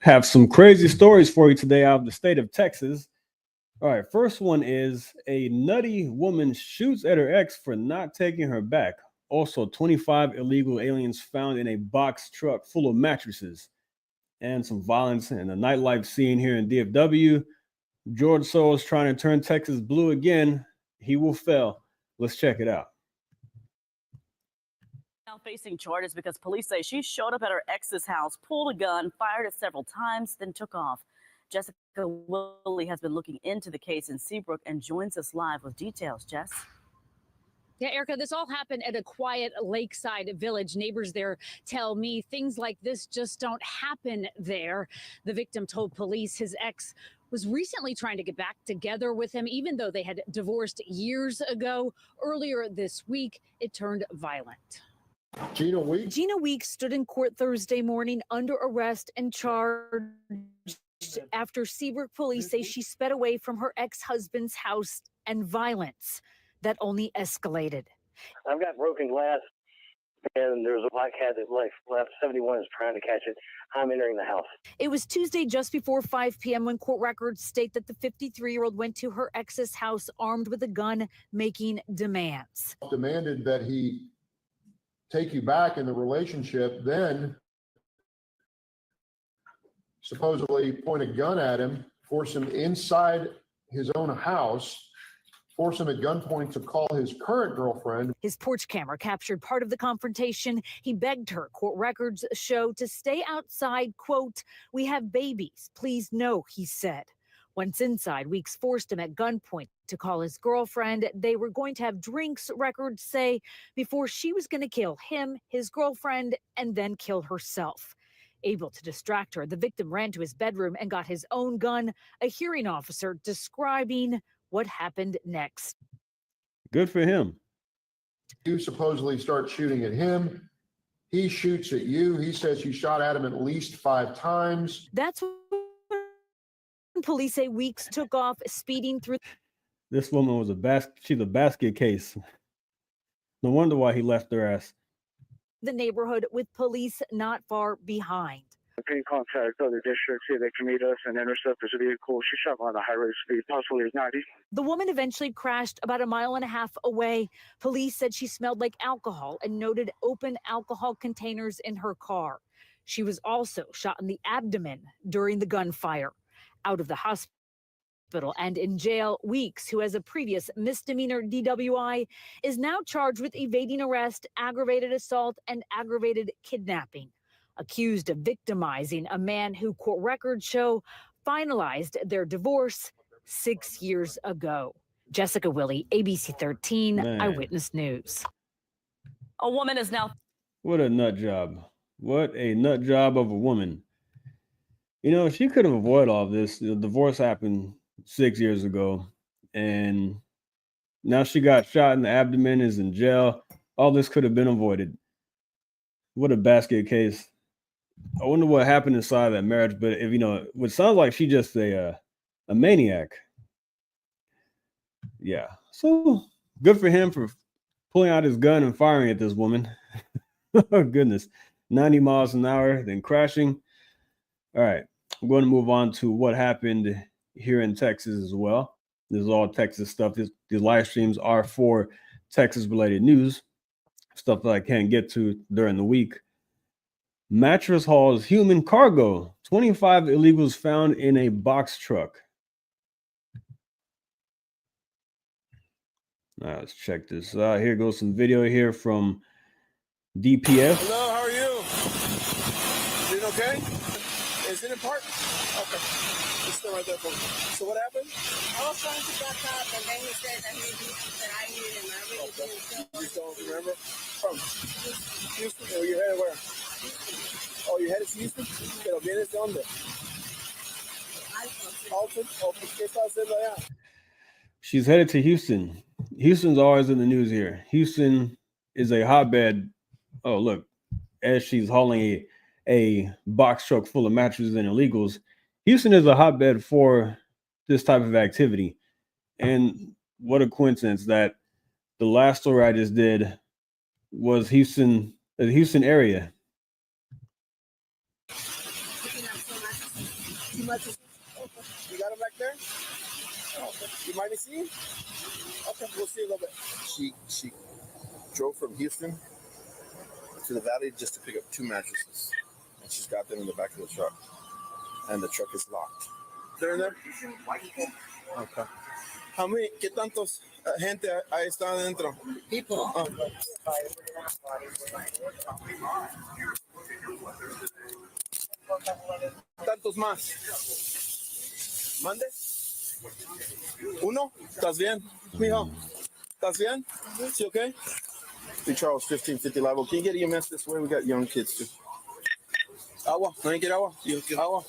Have some crazy stories for you today out of the state of Texas. All right, first one is a nutty woman shoots at her ex for not taking her back. Also, 25 illegal aliens found in a box truck full of mattresses. And some violence in the nightlife scene here in DFW. George Soros trying to turn Texas blue again. He will fail. Let's check it out. Now facing charges because police say she showed up at her ex's house, pulled a gun, fired it several times, then took off. Jessica Willie has been looking into the case in Seabrook and joins us live with details. Jess? Yeah, Erica, this all happened at a quiet lakeside village. Neighbors there tell me things like this just don't happen there. The victim told police his ex was recently trying to get back together with him, even though they had divorced years ago. Earlier this week, it turned violent. Gina Weeks stood in court Thursday morning under arrest and charged after Seabrook police say she sped away from her ex-husband's house and violence that only escalated. I've got broken glass, and there's a black cat that left 71 is trying to catch it. I'm entering the house. It was Tuesday just before 5 p.m. when court records state that the 53-year-old went to her ex's house armed with a gun, making demands. Demanded that he take you back in the relationship, then supposedly point a gun at him, force him inside his own house, force him at gunpoint to call his current girlfriend. His porch camera captured part of the confrontation. He begged her, court records show, to stay outside. Quote, "We have babies. Please no," he said. Once inside, Weeks forced him at gunpoint to call his girlfriend. They were going to have drinks, records say, before she was going to kill him, his girlfriend, and then kill herself. Able to distract her, the victim ran to his bedroom and got his own gun, a hearing officer describing what happened next. Good for him. You supposedly start shooting at him. He shoots at you. He says you shot at him at least 5 times. That's when police say Weeks took off, speeding through. This woman was she's a basket case. No wonder why he left her ass. The neighborhood with police not far behind. Can contact other districts, see if they can meet us and intercept this vehicle. She shot on the high rate speed, possibly at 90. The woman eventually crashed about a mile and a half away. Police said she smelled like alcohol and noted open alcohol containers in her car. She was also shot in the abdomen during the gunfire. Out of the hospital and in jail, Weeks, who has a previous misdemeanor DWI, is now charged with evading arrest, aggravated assault, and aggravated kidnapping. Accused of victimizing a man who, court records show, finalized their divorce 6 years ago. Jessica Willie, ABC 13, Man. Eyewitness News. A woman is now. What a nut job. What a nut job of a woman. You know, she could have avoided all this. The divorce happened 6 years ago, and now she got shot in the abdomen, is in jail. All this could have been avoided. What a basket case. I wonder what happened inside that marriage, but if you know, it sounds like she's just a maniac. Yeah. So good for him for pulling out his gun and firing at this woman. Oh, goodness. 90 miles an hour, then crashing. All right. I'm going to move on to what happened here in Texas as well. This is all Texas stuff. These live streams are for Texas-related news, stuff that I can't get to during the week. Mattress hauls human cargo. 25 illegals found in a box truck. All right, let's check this out. Here goes some video here from DPS. Hello, how are you? Doing okay? Is it in park? Okay. It's still right there for me. So what happened? I was trying to back up, and then he said that I needed him. I really didn't. You don't remember? From Houston? Or you headed where? Oh, you headed to Houston? Pero vienes de dónde? Alton? Oh, ¿qué estás haciendo allá? She's headed to Houston. Houston's always in the news here. Houston is a hotbed. Oh, look, as she's hauling a box truck full of mattresses and illegals, Houston is a hotbed for this type of activity. And what a coincidence that the last story I just did was Houston, the Houston area. mattresses? Okay. You got them back there? Okay. You mind me seeing? Okay, we'll see a little bit. She drove from Houston to the valley just to pick up 2 mattresses. And she's got them in the back of the truck. And the truck is locked. They're in there? Okay. How many, qué tantos gente ahí está adentro? People. ¿Tantos más? ¿Mande? ¿Uno? ¿Estás bien, mijo? ¿Estás bien? ¿Sí, okay? Hey, Charles, 1550 Live. Can you get EMS this way? We got young kids, too. Agua. ¿No hay que agua? Agua.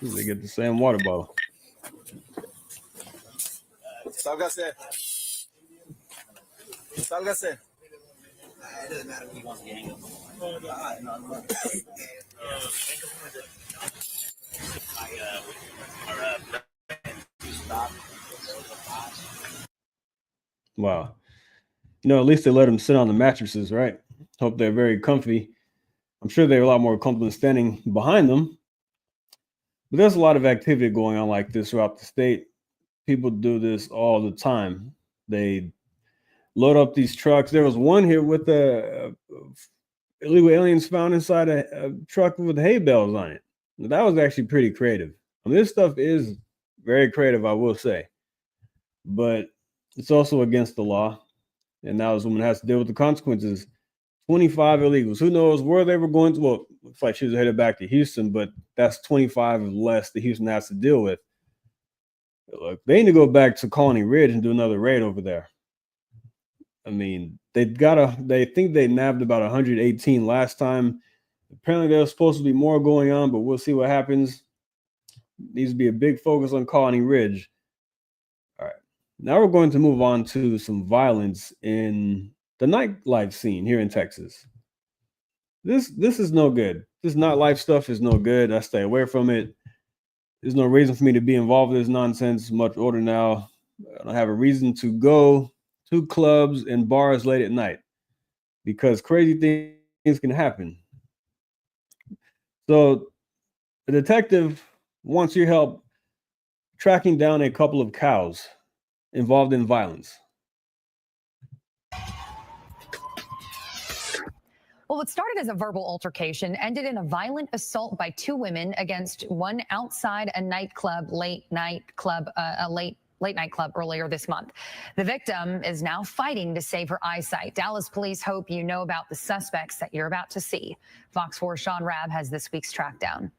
They get the same water bottle. Sálgase. Sálgase. It doesn't matter if he wants to hang up. Wow. You know, at least they let them sit on the mattresses, right? Hope they're very comfy. I'm sure they're a lot more comfortable standing behind them. But there's a lot of activity going on like this throughout the state. People do this all the time. They load up these trucks. There was one here with illegal aliens found inside a truck with hay bales on it. That was actually pretty creative. I mean, this stuff is very creative, I will say. But it's also against the law. And now this woman has to deal with the consequences. 25 illegals. Who knows where they were going to? Well, looks like she was headed back to Houston, but that's 25 less that Houston has to deal with. Look, they need to go back to Colony Ridge and do another raid over there. I mean, they think they nabbed about 118 last time. Apparently there's supposed to be more going on, but we'll see what happens. Needs to be a big focus on Colony Ridge. All right. Now we're going to move on to some violence in the nightlife scene here in Texas. This is no good. This nightlife stuff is no good. I stay away from it. There's no reason for me to be involved in this nonsense. Much older now. I don't have a reason to go to clubs and bars late at night because crazy things can happen. So a detective wants your help tracking down a couple of cows involved in violence. Well, what started as a verbal altercation ended in a violent assault by 2 women against one outside a nightclub, late night club earlier this month. The victim is now fighting to save her eyesight. Dallas police hope you know about the suspects that you're about to see. Fox 4's Sean Rabb has this week's track down.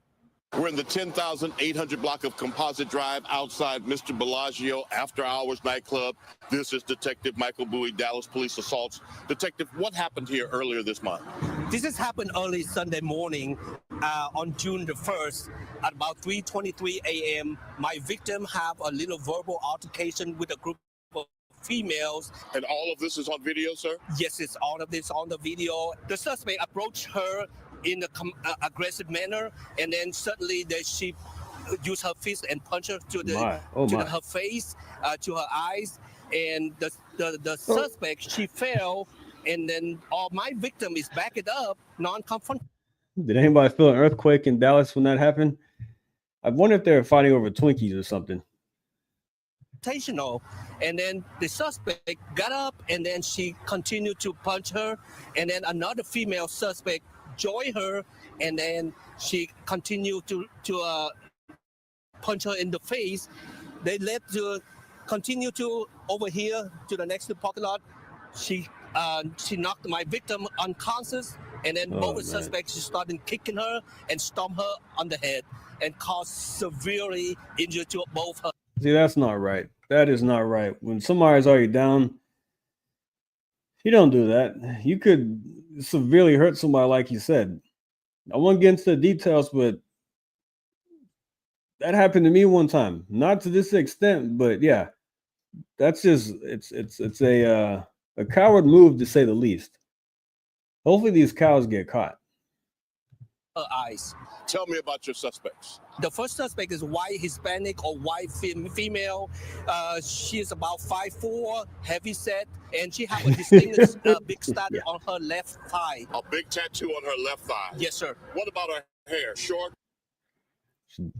We're in the 10,800 block of Composite Drive outside Mr. Bellagio After Hours nightclub. This is Detective Michael Bowie, Dallas Police Assaults. Detective, what happened here earlier this month? This has happened early Sunday morning on June the 1st at about 3:23 a.m. My victim have a little verbal altercation with a group of females. And all of this is on video, sir? Yes, it's all of this on the video. The suspect approached her in an aggressive manner, and then suddenly she used her fist and punched her to her face, to her eyes, and the suspect, she fell, and then my victim is backed up, non-confrontational. Did anybody feel an earthquake in Dallas when that happened? I wonder if they were fighting over Twinkies or something. And then the suspect got up, and then she continued to punch her, and then another female suspect joined her, and then she continued to punch her in the face. They led to continue to over here to the next parking lot. She knocked my victim unconscious, and then both suspects started kicking her and stomped her on the head and caused severely injury to both her. See, that's not right. That is not right. When somebody's already down, you don't do that. You could severely hurt somebody, like you said. I won't get into the details, but that happened to me one time. Not to this extent, but yeah, that's just it's a coward move to say the least. Hopefully these cows get caught. her eyes. Tell me about your suspects. The first suspect is white Hispanic or white female. She is about 5'4", heavy set, and she have a distinguished big stud on her left thigh. A big tattoo on her left thigh. Yes, sir. What about her hair? Short?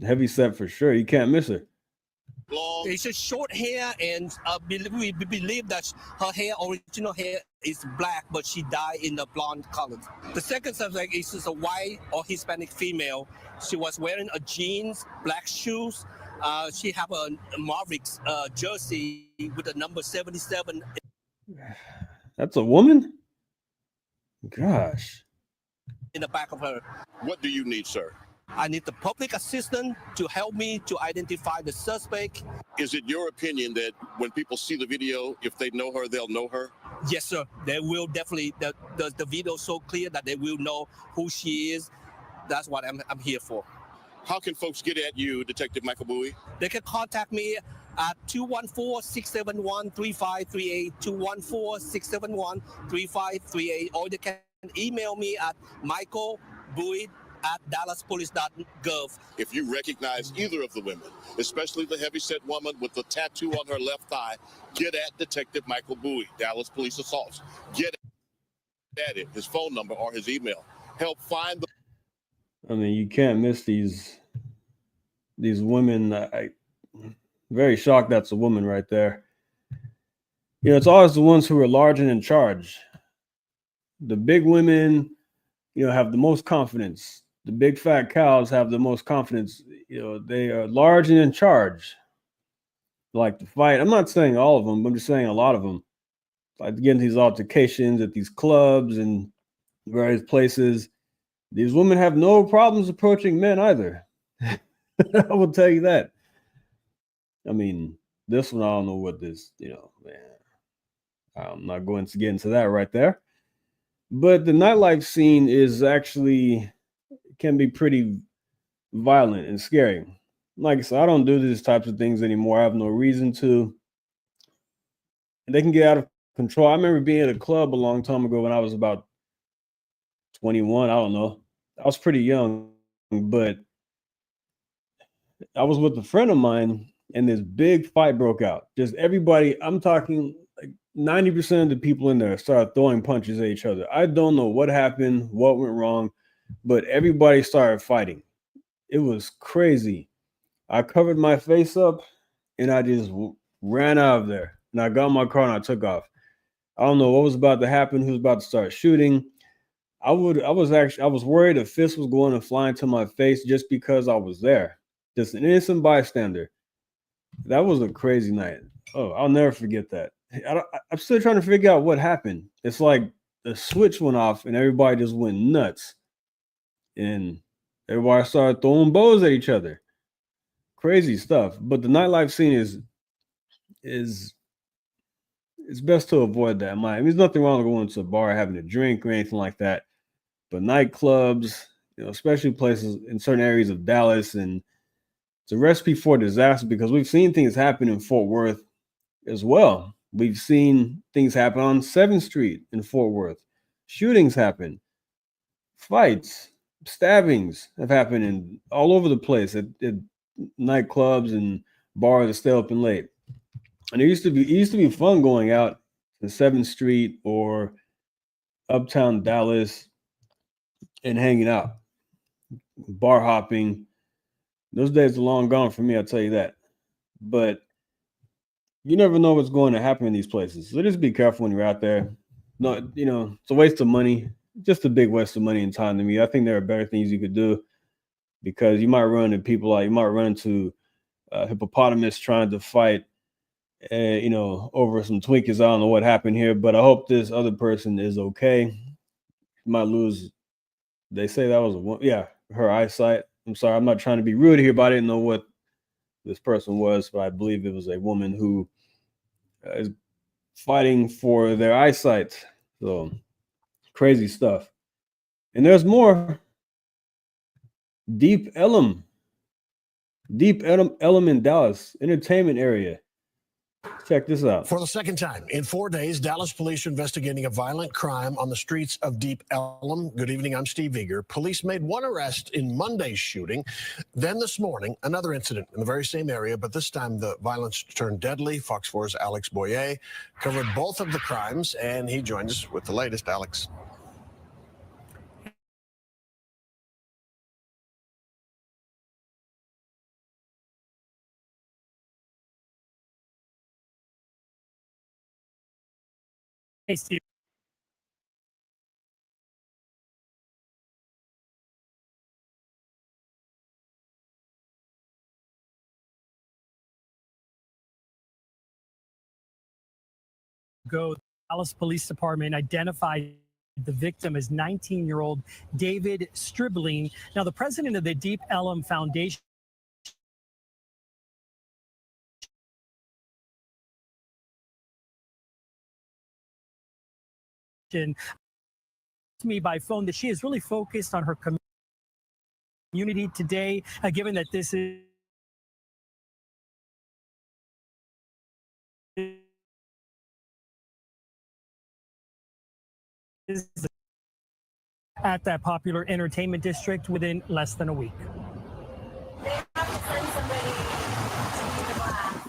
Heavy set for sure. You can't miss her. Long? It's just short hair, and we believe that her hair, original hair, is black, but she dyed in the blonde color. The second subject is just a white or Hispanic female. She was wearing a jeans, black shoes. She have a Mavericks jersey with the number 77. That's a woman? Gosh. In the back of her. What do you need, sir? I need the public assistant to help me to identify the suspect. Is it your opinion that when people see the video, if they know her, they'll know her? Yes, sir. They will definitely. The video is so clear that they will know who she is. That's what I'm here for. How can folks get at you, Detective Michael Bowie? They can contact me at 214-671-3538, 214-671-3538, or they can email me at michaelbowie@dallaspolice.gov. If you recognize either of the women, especially the heavyset woman with the tattoo on her left thigh, get at Detective Michael Bowie, Dallas Police Assaults. Get at it, his phone number or his email. Help find the... I mean, you can't miss these women. I'm very shocked that's a woman right there. You know, it's always the ones who are large and in charge. The big women, you know, have the most confidence. The big fat cows have the most confidence. You know, they are large and in charge. Like to fight. I'm not saying all of them, but I'm just saying a lot of them. Like to get into these altercations at these clubs and various places. These women have no problems approaching men either. I will tell you that. I mean, this one, I don't know what this, you know, man. I'm not going to get into that right there. But the nightlife scene is actually, can be pretty violent and scary. Like I said, I don't do these types of things anymore. I have no reason to. And they can get out of control. I remember being at a club a long time ago when I was about 21. I don't know. I was pretty young, but I was with a friend of mine and this big fight broke out. Just everybody, I'm talking like 90% of the people in there started throwing punches at each other. I don't know what happened, what went wrong, but everybody started fighting. It was crazy. I covered my face up and I just ran out of there. And I got in my car and I took off. I don't know what was about to happen, who was about to start shooting. I was worried a fist was going to fly into my face just because I was there. Just an innocent bystander. That was a crazy night. Oh, I'll never forget that. I'm still trying to figure out what happened. It's like the switch went off and everybody just went nuts. And everybody started throwing bows at each other. Crazy stuff. But the nightlife scene is it's best to avoid that. There's nothing wrong with going to a bar, having a drink or anything like that. But nightclubs, you know, especially places in certain areas of Dallas, and it's a recipe for disaster because we've seen things happen in Fort Worth as well. We've seen things happen on 7th Street in Fort Worth. Shootings happen. Fights, stabbings have happened all over the place at nightclubs and bars that stay open late. And it used to be fun going out to 7th Street or uptown Dallas and hanging out, bar hopping. Those days are long gone for me, I'll tell you that. But you never know what's going to happen in these places. So just be careful when you're out there. No, you know, it's a waste of money, just a big waste of money and time to me. I think there are better things you could do because you might run into people like, you might run into a hippopotamus trying to fight, you know, over some Twinkies. I don't know what happened here, but I hope this other person is okay. You might lose. They say that was her eyesight. I'm sorry, I'm not trying to be rude here, but I didn't know what this person was, but I believe it was a woman who is fighting for their eyesight. So crazy stuff. And there's more. Deep Ellum in Dallas, entertainment area. Check this out. For the second time in 4 days, Dallas police are investigating a violent crime on the streets of Deep Ellum. Good evening, I'm Steve Eager. Police made one arrest in Monday's shooting. Then this morning, another incident in the very same area, but this time the violence turned deadly. Fox 4's Alex Boyer covered both of the crimes, and he joins us with the latest. Alex. Hey, Steve. The Dallas Police Department identified the victim as 19-year-old David Stribling. Now, the president of the Deep Ellum Foundation me by phone that she is really focused on her community today, given that this is at that popular entertainment district within less than a week.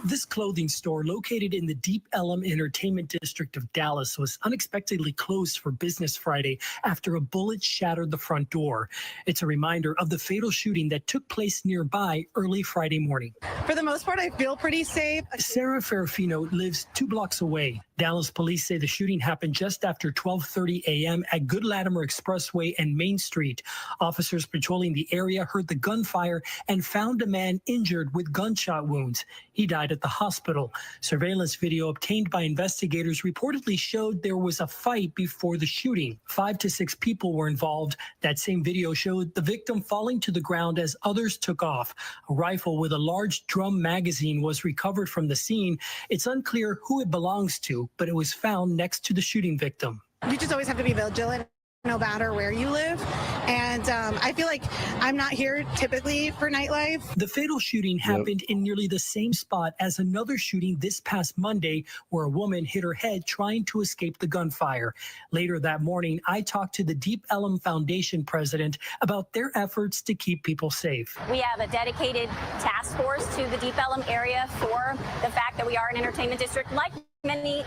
This clothing store, located in the Deep Ellum Entertainment District of Dallas, was unexpectedly closed for business Friday after a bullet shattered the front door. It's a reminder of the fatal shooting that took place nearby early Friday morning. For the most part, I feel pretty safe. Sarah Ferrafino lives 2 blocks away. Dallas police say the shooting happened just after 12:30 a.m. at Good Latimer Expressway and Main Street. Officers patrolling the area heard the gunfire and found a man injured with gunshot wounds. He died at the hospital. Surveillance video obtained by investigators reportedly showed there was a fight before the shooting. 5 to 6 people were involved. That same video showed the victim falling to the ground as others took off. A rifle with a large drum magazine was recovered from the scene. It's unclear who it belongs to, but it was found next to the shooting victim. You just always have to be vigilant, no matter where you live. And I feel like I'm not here typically for nightlife. The fatal shooting happened in nearly the same spot as another shooting this past Monday, where a woman hit her head trying to escape the gunfire. Later that morning, I talked to the Deep Ellum Foundation president about their efforts to keep people safe. We have a dedicated task force to the Deep Ellum area for the fact that we are an entertainment district, like many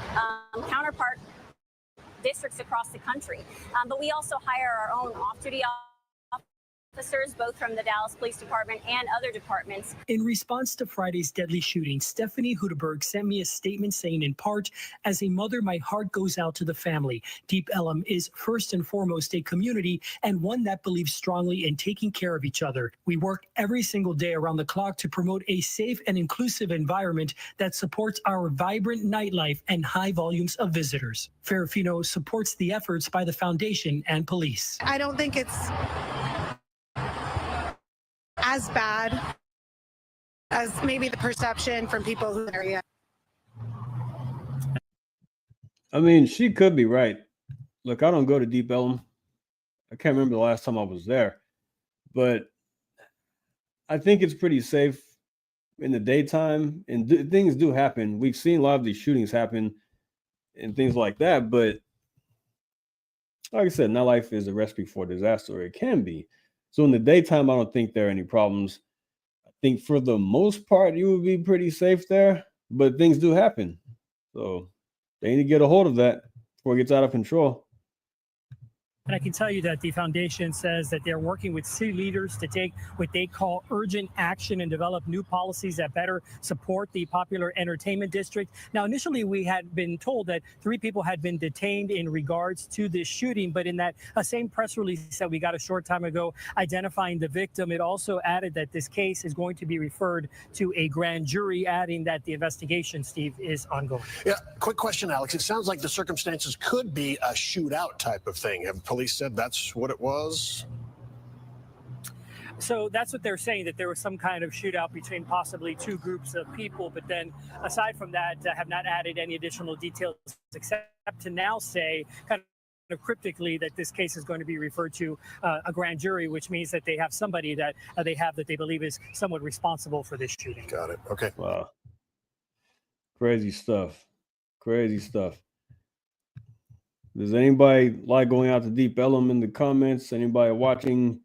counterpart districts across the country. But we also hire our own off-duty officers, both from the Dallas Police Department and other departments. In response to Friday's deadly shooting, Stephanie Hudeberg sent me a statement saying, in part, as a mother, my heart goes out to the family. Deep Ellum is first and foremost a community and one that believes strongly in taking care of each other. We work every single day around the clock to promote a safe and inclusive environment that supports our vibrant nightlife and high volumes of visitors. Ferrafino supports the efforts by the foundation and police. I don't think it's as bad as maybe the perception from people who are in the area. I mean, she could be right. Look, I don't go to Deep Ellum. I can't remember the last time I was there, but I think it's pretty safe in the daytime, and things do happen. We've seen a lot of these shootings happen and things like that, but like I said, nightlife is a recipe for disaster, or it can be. So in the daytime, I don't think there are any problems. I think for the most part, you would be pretty safe there, but things do happen. So they need to get a hold of that before it gets out of control. And I can tell you that the foundation says that they're working with city leaders to take what they call urgent action and develop new policies that better support the popular entertainment district. Now, initially, we had been told that 3 people had been detained in regards to this shooting, but in that same press release that we got a short time ago identifying the victim, it also added that this case is going to be referred to a grand jury, adding that the investigation, Steve, is ongoing. Yeah, quick question, Alex. It sounds like the circumstances could be a shootout type of thing. Have police said that's what it was? So that's what they're saying, that there was some kind of shootout between possibly 2 groups of people. But then aside from that, have not added any additional details, except to now say kind of cryptically that this case is going to be referred to a grand jury, which means that they have somebody that they believe is somewhat responsible for this shooting. Got it. Okay. Wow. Crazy stuff. Crazy stuff. Does anybody like going out to Deep Ellum in the comments? Anybody watching?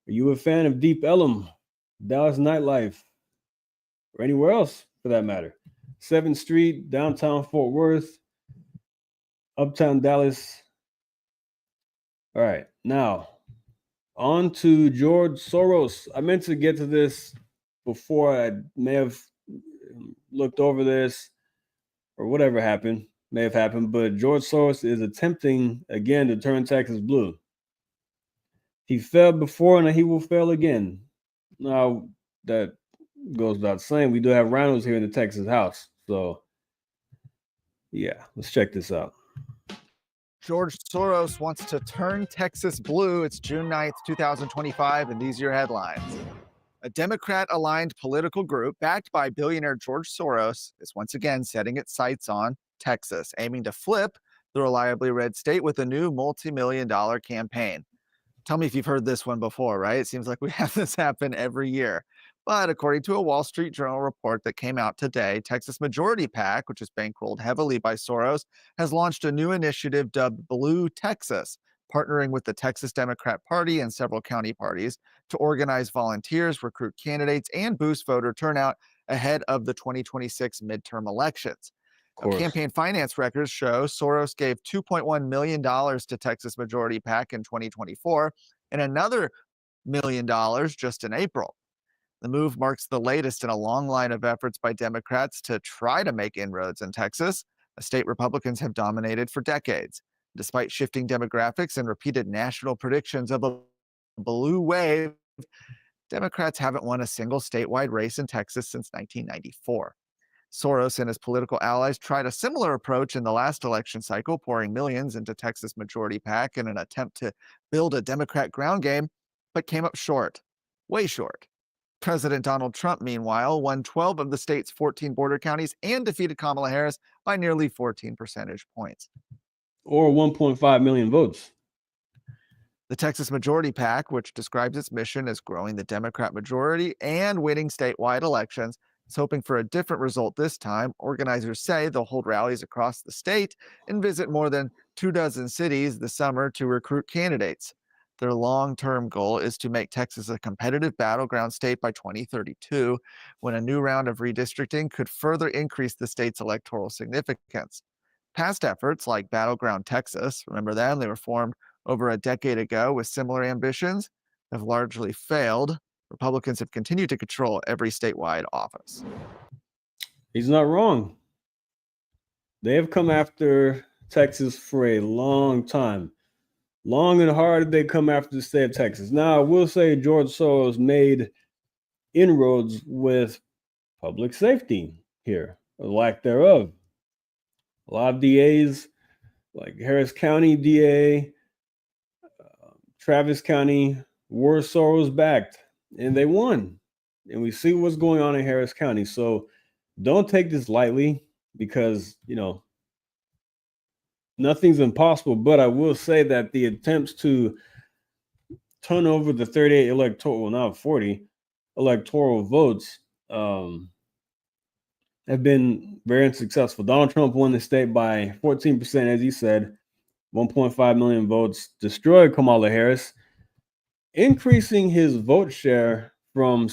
Are you a fan of Deep Ellum, Dallas nightlife, or anywhere else for that matter? 7th Street, downtown Fort Worth, uptown Dallas. All right, now on to George Soros. I meant to get to this before. I may have looked over this or whatever may have happened, but George Soros is attempting again to turn Texas blue. He failed before and he will fail again. Now, that goes without saying. We do have rhinos here in the Texas house. So, yeah, let's check this out. George Soros wants to turn Texas blue. It's June 9th, 2025, and these are your headlines. A Democrat-aligned political group backed by billionaire George Soros is once again setting its sights on Texas, aiming to flip the reliably red state with a new multi-million-dollar campaign. Tell me if you've heard this one before, right? It seems like we have this happen every year. But according to a Wall Street Journal report that came out today, Texas Majority PAC, which is bankrolled heavily by Soros, has launched a new initiative dubbed Blue Texas, partnering with the Texas Democrat Party and several county parties to organize volunteers, recruit candidates, and boost voter turnout ahead of the 2026 midterm elections. Campaign finance records show Soros gave $2.1 million to Texas Majority PAC in 2024 and another $1 million just in April. The move marks the latest in a long line of efforts by Democrats to try to make inroads in Texas, a state Republicans have dominated for decades. Despite shifting demographics and repeated national predictions of a blue wave, Democrats haven't won a single statewide race in Texas since 1994. Soros and his political allies tried a similar approach in the last election cycle, pouring millions into Texas Majority PAC in an attempt to build a Democrat ground game, but came up short, way short. President Donald Trump, meanwhile, won 12 of the state's 14 border counties and defeated Kamala Harris by nearly 14 percentage points. Or 1.5 million votes. The Texas Majority PAC, which describes its mission as growing the Democrat majority and winning statewide elections, is hoping for a different result this time. Organizers say they'll hold rallies across the state and visit more than 24 cities this summer to recruit candidates. Their long-term goal is to make Texas a competitive battleground state by 2032, when a new round of redistricting could further increase the state's electoral significance. Past efforts like Battleground Texas, remember them? They were formed over a decade ago with similar ambitions, have largely failed. Republicans have continued to control every statewide office. He's not wrong. They have come after Texas for a long time. Long and hard they come after the state of Texas. Now, I will say George Soros made inroads with public safety here, or lack thereof. A lot of DAs, like Harris County DA, Travis County, were Soros backed, and they won. And we see what's going on in Harris County. So don't take this lightly because, nothing's impossible. But I will say that the attempts to turn over the 38 electoral, well, now 40 electoral votes have been very unsuccessful. Donald Trump won the state by 14%, as he said, 1.5 million votes, destroyed Kamala Harris, increasing his vote share from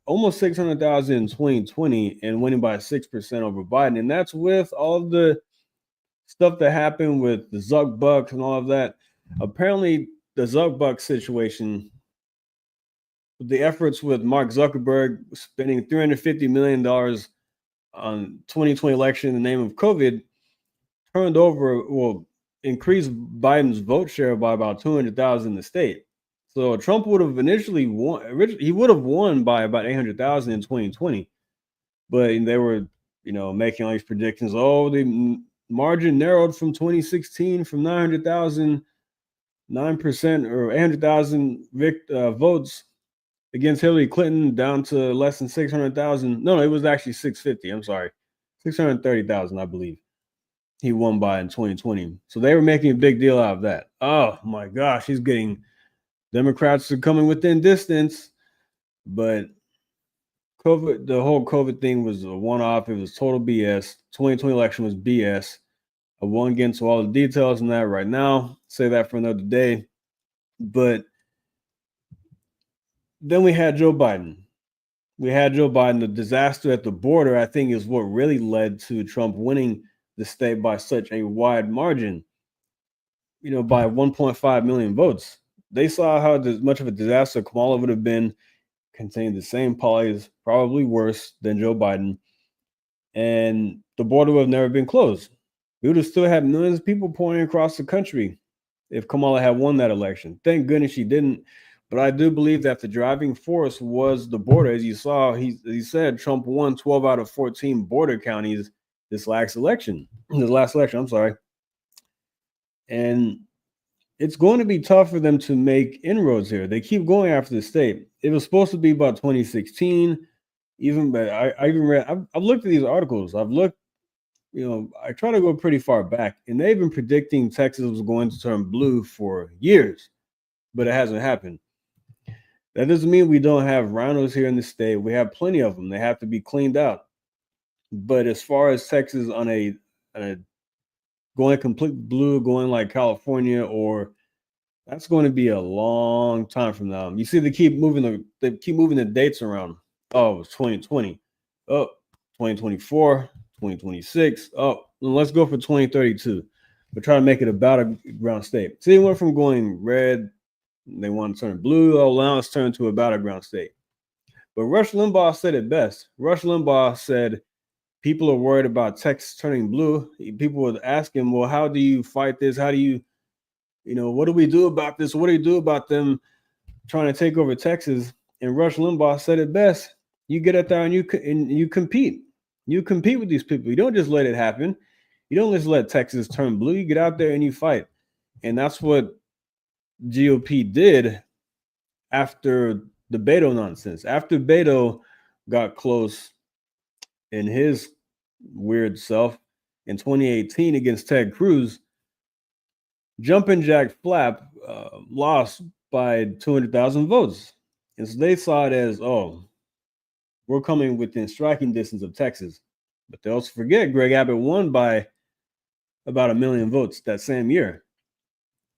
almost 600,000 in 2020 and winning by 6% over Biden. And that's with all of the stuff that happened with the Zuck Bucks and all of that. Apparently, the Zuck Bucks situation, the efforts with Mark Zuckerberg spending $350 million on 2020 election in the name of COVID, increased Biden's vote share by about 200,000 in the state. So Trump would have initially won. He would have won by about 800,000 in 2020, but they were, making all these predictions. Oh, the margin narrowed from 2016 from 900,000, 9% or 800,000 votes against Hillary Clinton down to less than 600,000. No, it was actually 650. I'm sorry, 630,000, I believe. He won by in 2020. So they were making a big deal out of that. Oh my gosh, Democrats are coming within distance, but COVID, the whole COVID thing was a one-off. It was total BS. 2020 election was BS. I won't get into all the details on that right now. Say that for another day. But then we had Joe Biden. The disaster at the border, I think, is what really led to Trump winning the state by such a wide margin, by 1.5 million votes. They saw how much of a disaster Kamala would have been, contained the same policies, probably worse than Joe Biden, and the border would have never been closed. We would have still had millions of people pouring across the country if Kamala had won that election. Thank goodness she didn't. But I do believe that the driving force was the border. As you saw, he said Trump won 12 out of 14 border counties this last election. I'm sorry. And it's going to be tough for them to make inroads here. They keep going after the state. It was supposed to be about 2016. But I even read, I've looked at these articles. I've looked, I try to go pretty far back, and they've been predicting Texas was going to turn blue for years, but it hasn't happened. That doesn't mean we don't have rhinos here in the state. We have plenty of them. They have to be cleaned out. But as far as Texas on a going complete blue, going like California, or that's going to be a long time from now. You see, they keep moving the dates around. Oh, it's 2020. Oh, 2024, 2026. Oh, let's go for 2032. We're trying to make it a battleground state. See, it went from going red, they want to turn blue. Oh, now it's turned to a battleground state. But Rush Limbaugh said it best. Rush Limbaugh said people are worried about Texas turning blue. People would ask him, well, how do you fight this? How do you, what do we do about this? What do you do about them trying to take over Texas? And Rush Limbaugh said it best. You get out there and you compete. You compete with these people. You don't just let it happen. You don't just let Texas turn blue. You get out there and you fight. And that's what GOP did after the Beto nonsense. After Beto got close in his weird self in 2018 against Ted Cruz, Jumpin' Jack Flap lost by 200,000 votes. And so they saw it as, oh, we're coming within striking distance of Texas. But they also forget Greg Abbott won by about 1 million votes that same year.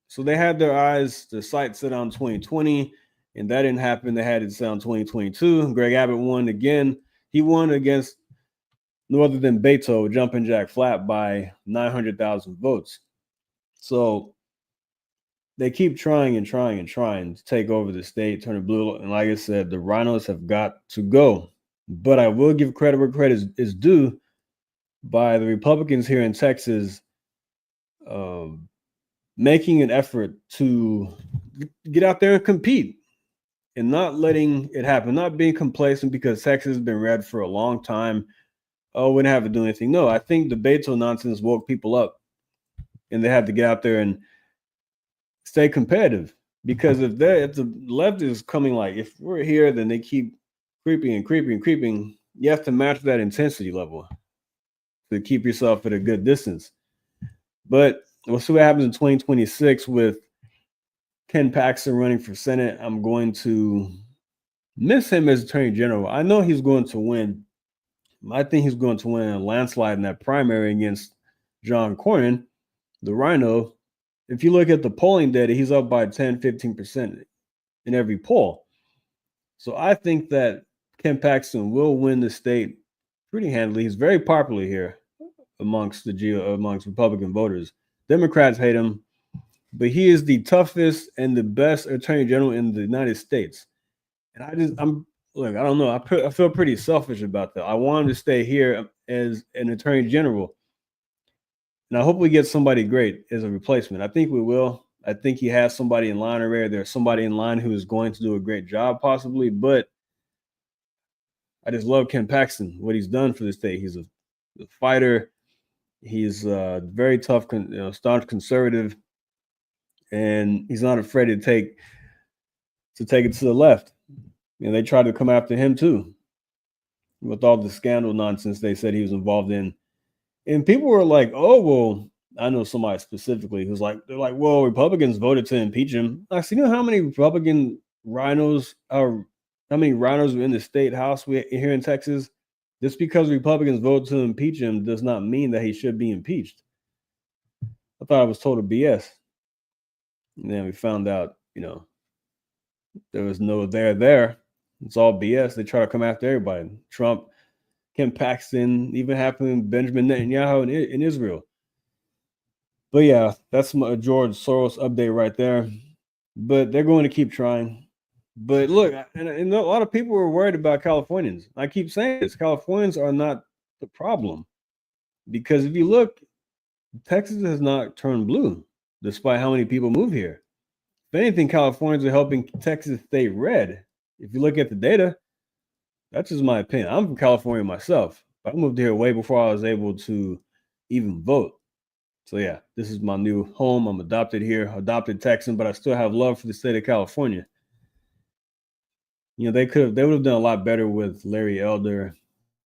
So they had their sights set on 2020, and that didn't happen. They had it set on 2022. Greg Abbott won again. He won against no other than Beto, Jumpin' Jack Flap, by 900,000 votes. So they keep trying to take over the state, turn it blue. And like I said, the rhinos have got to go. But I will give credit where credit is due by the Republicans here in Texas making an effort to get out there and compete and not letting it happen, not being complacent because Texas has been red for a long time. Oh, we didn't have to do anything. No, I think the Beto nonsense woke people up and they have to get out there and stay competitive, because if the left is coming, like if we're here, then they keep creeping. You have to match that intensity level to keep yourself at a good distance. But we'll see what happens in 2026 with Ken Paxton running for Senate. I'm going to miss him as Attorney General. I know he's going to win. I think he's going to win a landslide in that primary against John Cornyn, the rhino. If you look at the polling data, he's up by 10, 15% in every poll. So I think that Ken Paxton will win the state pretty handily. He's very popular here amongst Republican voters. Democrats hate him, but he is the toughest and the best attorney general in the United States. And I don't know. I feel pretty selfish about that. I want him to stay here as an attorney general. And I hope we get somebody great as a replacement. I think we will. I think he has somebody in line already. There's somebody in line who is going to do a great job possibly, but I just love Ken Paxton, what he's done for the state. He's a fighter. He's very tough, staunch conservative, and he's not afraid to take it to the left. They tried to come after him too, with all the scandal nonsense they said he was involved in. And people were like, oh, well, I know somebody specifically who's like, they're like, well, Republicans voted to impeach him. I see, you know how many Republican rhinos are how many rhinos were in the state house here in Texas? Just because Republicans vote to impeach him does not mean that he should be impeached. I thought I was total BS. And then we found out, there was no there. It's all BS. They try to come after everybody. Trump, Ken Paxton, even happened Benjamin Netanyahu in Israel. But yeah, that's my George Soros update right there. But they're going to keep trying. But look, and a lot of people are worried about Californians. I keep saying this. Californians are not the problem. Because if you look, Texas has not turned blue, despite how many people move here. If anything, Californians are helping Texas stay red. If you look at the data, that's just my opinion. I'm from California myself. I moved here way before I was able to even vote. So yeah, this is my new home. I'm adopted here, adopted Texan, but I still have love for the state of California. They would have done a lot better with Larry Elder.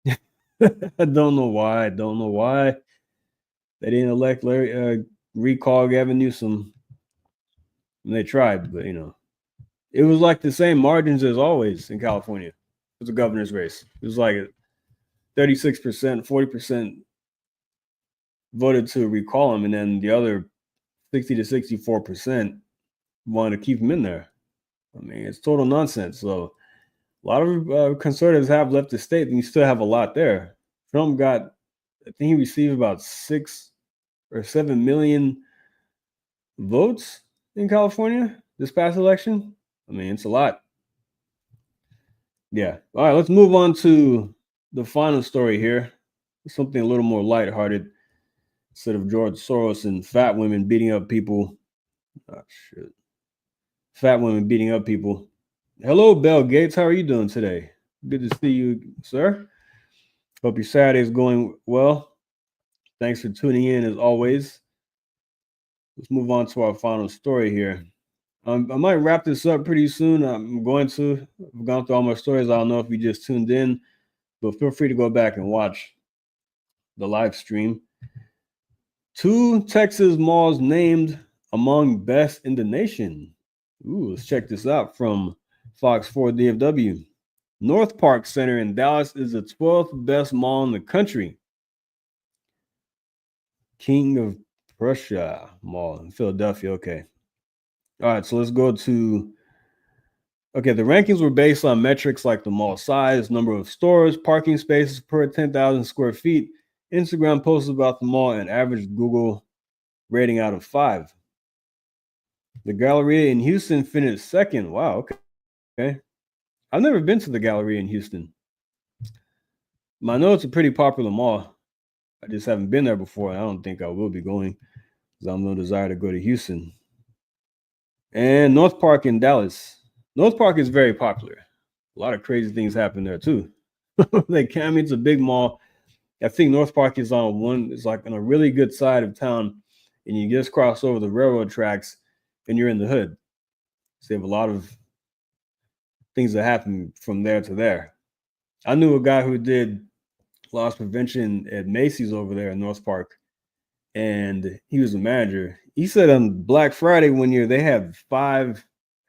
I don't know why. They didn't elect recall Gavin Newsom. And they tried, but it was like the same margins as always in California. It was a governor's race. It was like 36%, 40% voted to recall him, and then the other 60 to 64% wanted to keep him in there. I mean, it's total nonsense. So a lot of conservatives have left the state, and you still have a lot there. Trump got, I think he received about 6 or 7 million votes in California this past election. I mean, it's a lot. Yeah. All right, let's move on to the final story here. Something a little more lighthearted instead of George Soros and fat women beating up people. Oh, shit. Fat women beating up people. Hello, Bill Gates. How are you doing today? Good to see you, sir. Hope your Saturday is going well. Thanks for tuning in as always. Let's move on to our final story here. I might wrap this up pretty soon. I've gone through all my stories. I don't know if you just tuned in, but feel free to go back and watch the live stream. 2 Texas malls named among best in the nation. Ooh, let's check this out from Fox 4 DFW. North Park Center in Dallas is the 12th best mall in the country. King of Prussia Mall in Philadelphia. Okay. All right, so let's go to, the rankings were based on metrics like the mall size, number of stores, parking spaces per 10,000 square feet, Instagram posts about the mall, and average Google rating out of 5. The Galleria in Houston finished second. Wow, okay. I've never been to the Galleria in Houston. I know it's a pretty popular mall. I just haven't been there before. I don't think I will be going because I have no desire to go to Houston. And North Park in Dallas. North Park is very popular. A lot of crazy things happen there too. It's a big mall. I think North Park is it's like on a really good side of town, and you just cross over the railroad tracks and you're in the hood. So they have a lot of things that happen from there to there. I knew a guy who did loss prevention at Macy's over there in North Park, and he was a manager. He said on Black Friday one year, they had 5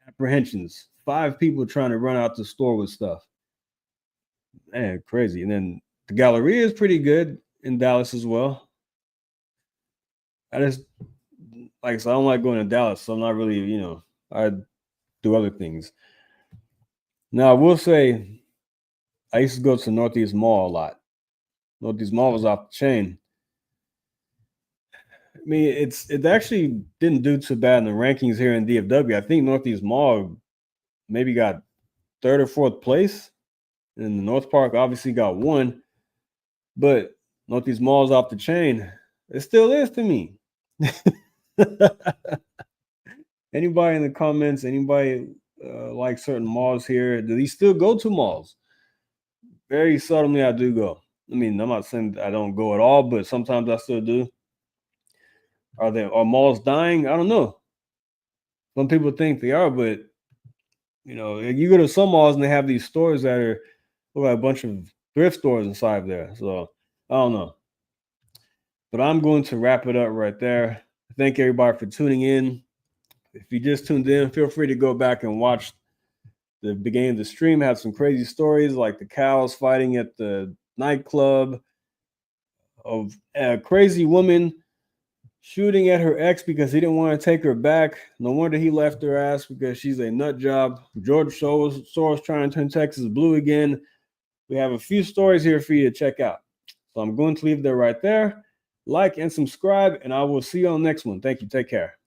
apprehensions, 5 people trying to run out the store with stuff. Man, crazy. And then the Galleria is pretty good in Dallas as well. I just, like I said, I don't like going to Dallas, so I'm not really, I do other things. Now, I will say, I used to go to Northeast Mall a lot. Northeast Mall was off the chain. I mean, it actually didn't do too bad in the rankings here in DFW. I think Northeast Mall maybe got 3rd or 4th place, and the North Park obviously got 1. But Northeast Mall is off the chain. It still is to me. Anybody in the comments? Anybody like certain malls here? Do these still go to malls? Very seldomly, I do go. I mean, I'm not saying I don't go at all, but sometimes I still do. Are malls dying? I don't know. Some people think they are, but you go to some malls and they have these stores that are a bunch of thrift stores inside there. So I don't know. But I'm going to wrap it up right there. Thank everybody for tuning in. If you just tuned in, feel free to go back and watch the beginning of the stream had some crazy stories like the cows fighting at the nightclub, of a crazy woman shooting at her ex because he didn't want to take her back. No wonder he left her ass, because she's a nut job. George Soros trying to turn Texas blue again. We have a few stories here for you to check out. So I'm going to leave that right there. Like and subscribe, and I will see you on the next one. Thank you. Take care.